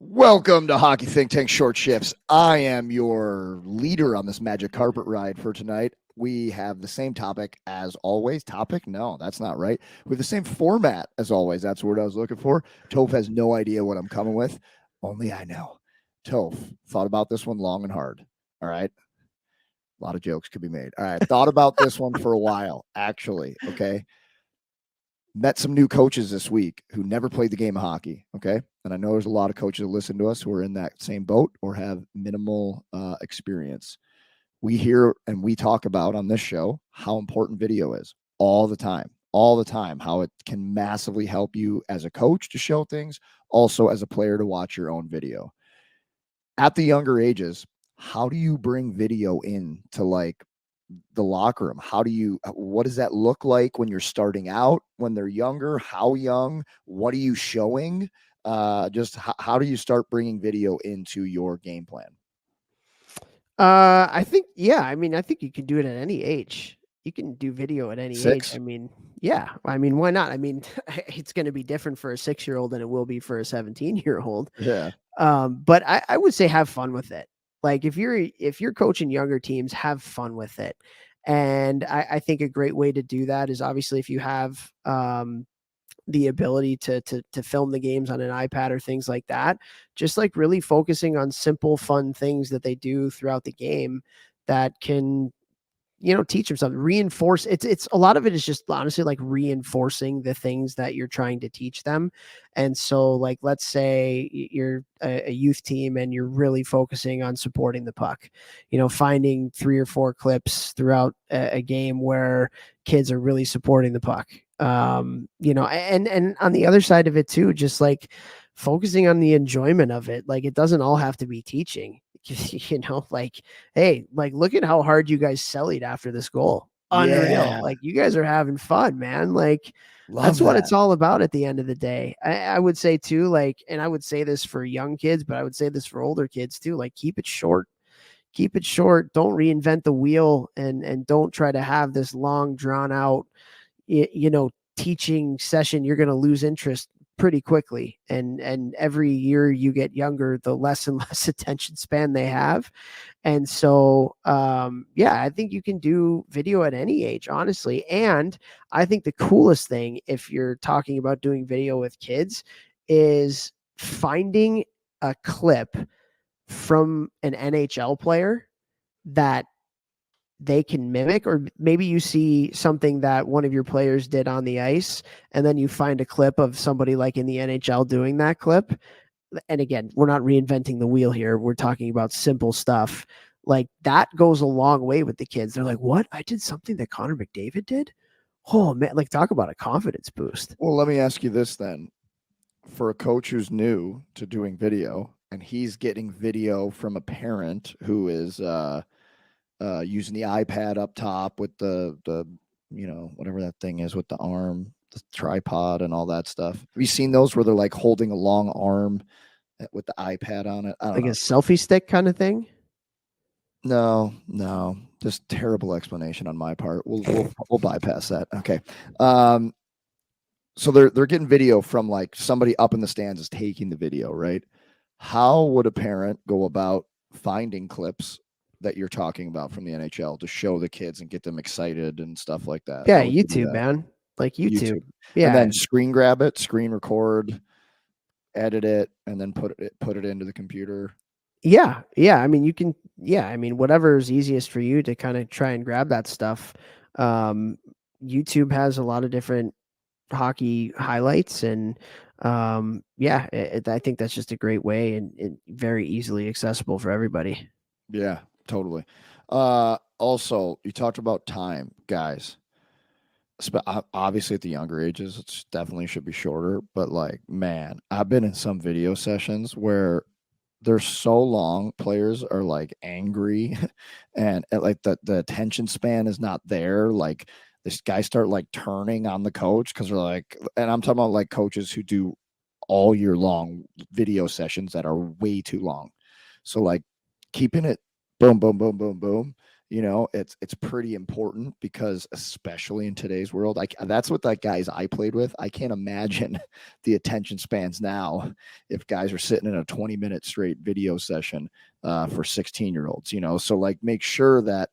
Welcome to Hockey Think Tank Short Shifts. I am your leader on this magic carpet ride for tonight. We have the same topic as always. Topic? No, that's not right. We have the same format as always. That's the word I was looking for. Toph has no idea what I'm coming with. Only I know. Toph thought about this one long and hard. All right. A lot of jokes could be made. All right. Thought about this one for a while, actually. Okay. Met some new coaches this week who never played the game of hockey. Okay. And I know there's a lot of coaches that listen to us who are in that same boat or have minimal experience. We hear and we talk about on this show how important video is all the time, how it can massively help you as a coach to show things, also as a player to watch your own video. At the younger ages, how do you bring video in to like the locker room? What does that look like when you're starting out, when they're younger? How young? What are you showing? How do you start bringing video into your game plan? I think, I think you can do it at any age. You can do video at any age. 6? Why not? It's going to be different for a 6-year-old than it will be for a 17-year-old. Yeah. But I would say have fun with it. Like if you're coaching younger teams, have fun with it. And I think a great way to do that is obviously if you have the ability to film the games on an iPad or things like that, just like really focusing on simple, fun things that they do throughout the game that can teach them something, reinforce. It's a lot of it is just honestly like reinforcing the things that you're trying to teach them. And so like, let's say you're a youth team and you're really focusing on supporting the puck, finding 3 or 4 clips throughout a game where kids are really supporting the puck. And on the other side of it too, just like focusing on the enjoyment of it. Like it doesn't all have to be teaching. Like, hey, like look at how hard you guys sellied after this goal. Unreal. Yeah. Like you guys are having fun, man. Like Love that's what that. it's all about at the end of the day. I would say too, like, and I would say this for young kids, but I would say this for older kids too. Like keep it short. Keep it short. Don't reinvent the wheel and don't try to have this long drawn out, teaching session. You're going to lose interest pretty quickly, and every year you get younger, the less and less attention span they have. And so I think you can do video at any age, honestly. And I think the coolest thing, if you're talking about doing video with kids, is finding a clip from an NHL player that they can mimic, or maybe you see something that one of your players did on the ice and then you find a clip of somebody like in the NHL doing that clip. And again, we're not reinventing the wheel here. We're talking about simple stuff. Like that goes a long way with the kids. They're like, what? I did something that Connor McDavid did? Oh man, like talk about a confidence boost. Well, let me ask you this then. For a coach who's new to doing video and he's getting video from a parent who is using the iPad up top with the whatever that thing is with the arm, the tripod, and all that stuff. Have you seen those where they're like holding a long arm with the iPad on it? I don't Like know. a selfie stick kind of thing. No, just terrible explanation on my part. We'll bypass that. Okay. So they're getting video from like somebody up in the stands is taking the video, right? How would a parent go about finding clips that you're talking about from the NHL to show the kids and get them excited and stuff like that? Yeah, How would you do YouTube, that? man. Like YouTube. YouTube. And Yeah. then screen grab it, screen record, edit it, and then put it into the computer. Yeah. I mean, you can, whatever is easiest for you to kind of try and grab that stuff. Um, YouTube has a lot of different hockey highlights, and I think that's just a great way and very easily accessible for everybody. Yeah, totally. Also, you talked about time, guys. Obviously, at the younger ages, it's definitely should be shorter. But like, man, I've been in some video sessions where they're so long, players are like angry, and like the attention span is not there. Like this guy start like turning on the coach because they're like, and I'm talking about like coaches who do all year long video sessions that are way too long. So like keeping it boom, boom, boom, boom, boom It's pretty important because especially in today's world, that's what that guys I played with. I can't imagine the attention spans now if guys are sitting in a 20-minute straight video session for 16-year-olds. So like make sure that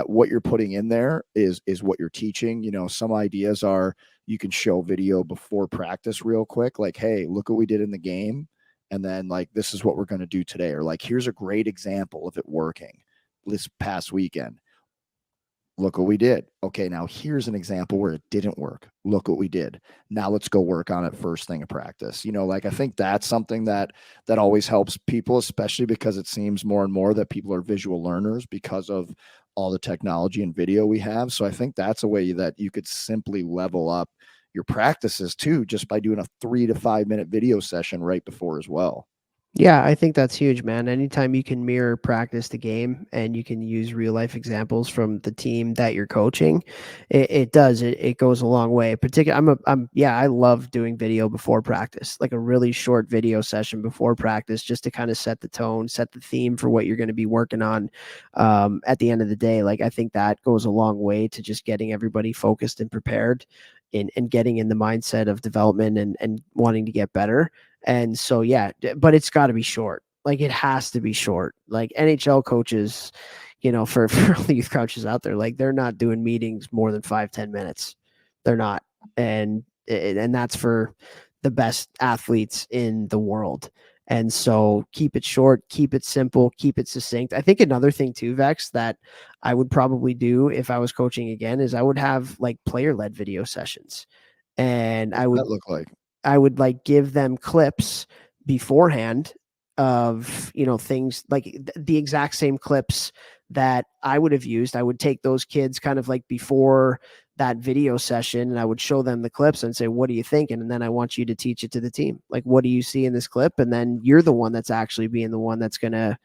what you're putting in there is what you're teaching. Some ideas are you can show video before practice real quick, like, hey, look what we did in the game, and then like this is what we're going to do today, or like here's a great example of it working this past weekend. Look what we did. Okay, now here's an example where it didn't work. Look what we did. Now let's go work on it first thing of practice. Like I think that's something that always helps people, especially because it seems more and more that people are visual learners because of all the technology and video we have. So I think that's a way that you could simply level up your practices too, just by doing a 3 to 5 minute video session right before as well. Yeah, I think that's huge, man. Anytime you can mirror practice the game and you can use real life examples from the team that you're coaching, it goes a long way. Particularly, I love doing video before practice, like a really short video session before practice, just to kind of set the tone, set the theme for what you're going to be working on. At the end of the day, like I think that goes a long way to just getting everybody focused and prepared, and getting in the mindset of development and wanting to get better. And so, yeah, but it's got to be short. Like it has to be short. Like NHL coaches, for all the youth coaches out there, like they're not doing meetings more than 5-10 minutes. They're not. And that's for the best athletes in the world. And so keep it short, keep it simple, keep it succinct. I think another thing too, Vex, that I would probably do if I was coaching again is I would have like player led video sessions. And What does that look like? I would like give them clips beforehand of, things like the exact same clips that I would have used. I would take those kids kind of like before that video session and I would show them the clips and say, what are you thinking? And then I want you to teach it to the team. Like, what do you see in this clip? And then you're the one that's actually being the one that's going to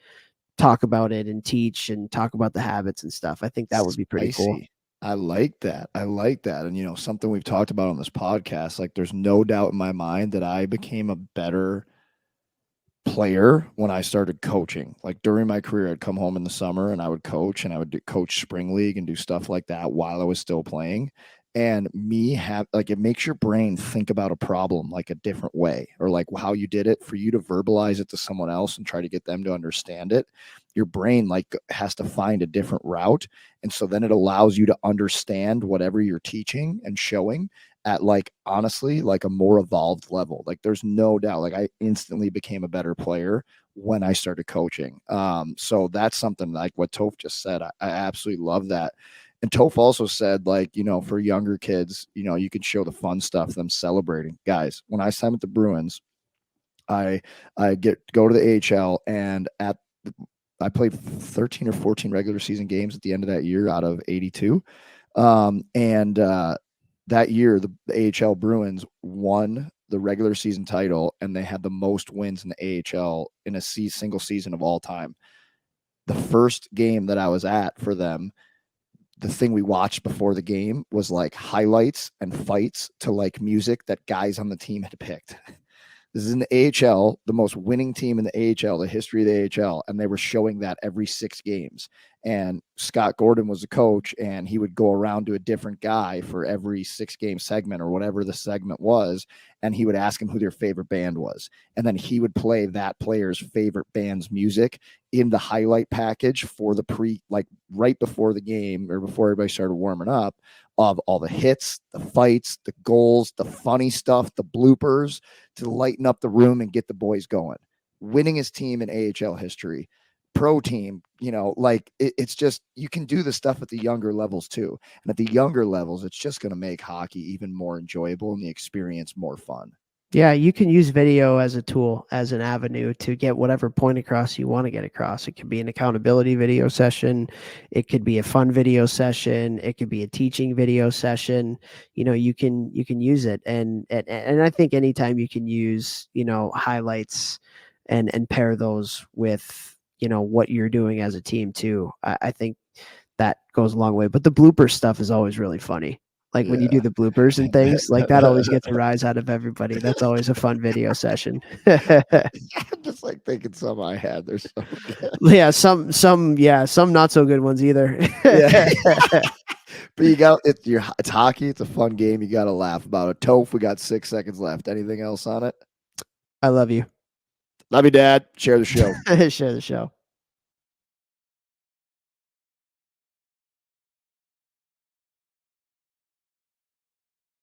talk about it and teach and talk about the habits and stuff. I think that would be pretty cool. Spicy. I like that. I like that. And something we've talked about on this podcast, like there's no doubt in my mind that I became a better player when I started coaching. Like during my career, I'd come home in the summer and I would coach, and I would coach spring league and do stuff like that while I was still playing. And it makes your brain think about a problem like a different way, or like how you did it, for you to verbalize it to someone else and try to get them to understand it. Your brain like has to find a different route. And so then it allows you to understand whatever you're teaching and showing at like honestly like a more evolved level. Like there's no doubt, like I instantly became a better player when I started coaching. So that's something like what Toph just said. I absolutely love that. And Toph also said, like, for younger kids, you can show the fun stuff, them celebrating. Guys, when I signed with the Bruins, I go to the AHL, and I played 13 or 14 regular season games at the end of that year out of 82. And that year, the AHL Bruins won the regular season title, and they had the most wins in the AHL in a single season of all time. The first game that I was at for them, the thing we watched before the game was like highlights and fights to like music that guys on the team had picked. This is in the AHL, the most winning team in the AHL, the history of the AHL, and they were showing that every 6 games. And Scott Gordon was the coach, and he would go around to a different guy for every 6-game segment or whatever the segment was, and he would ask him who their favorite band was. And then he would play that player's favorite band's music in the highlight package for the right before the game or before everybody started warming up, of all the hits, the fights, the goals, the funny stuff, the bloopers, to lighten up the room and get the boys going. Winningest team in AHL history, pro team, it's just, you can do the stuff at the younger levels too. And at the younger levels, it's just going to make hockey even more enjoyable and the experience more fun. Yeah, you can use video as a tool, as an avenue to get whatever point across you want to get across. It could be an accountability video session. It could be a fun video session. It could be a teaching video session. You can use it. And I think anytime you can use, highlights and pair those with, what you're doing as a team too, I think that goes a long way. But the blooper stuff is always really funny. Like when you do the bloopers and things, like that always gets a rise out of everybody. That's always a fun video session. I'm just like thinking some I had. They're so good. Yeah, some not so good ones either. Yeah. But it's hockey. It's a fun game. You got to laugh about it. Toph, we got 6 seconds left. Anything else on it? I love you. Love you, Dad. Share the show. Share the show.